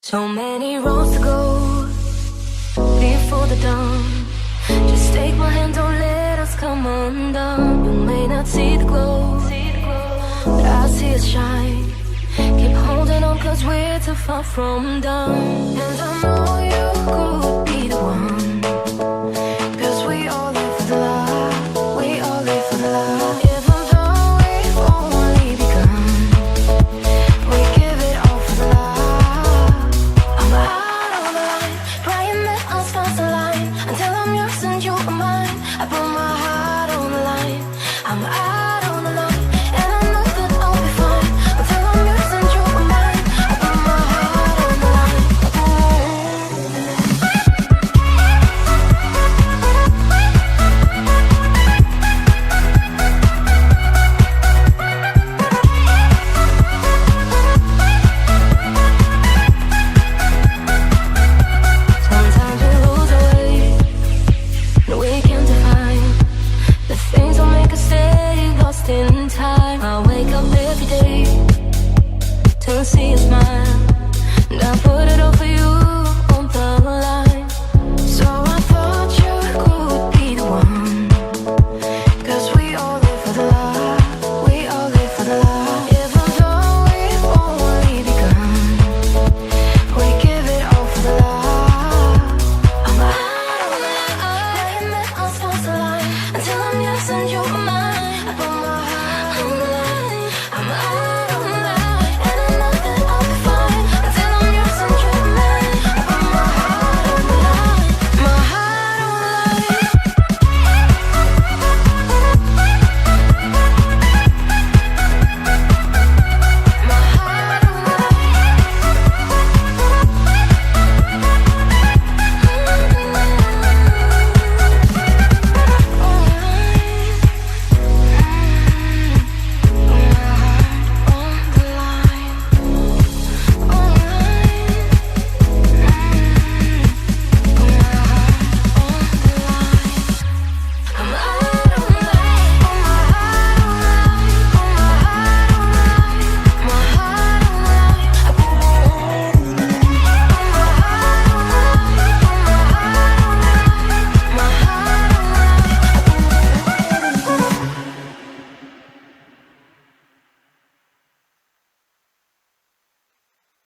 So many roads to go before the dawn. Just take my hand, don't let us come undone. You may not see the glow, but I see it shine. Keep holding on, cause we're too far from done. And I know you could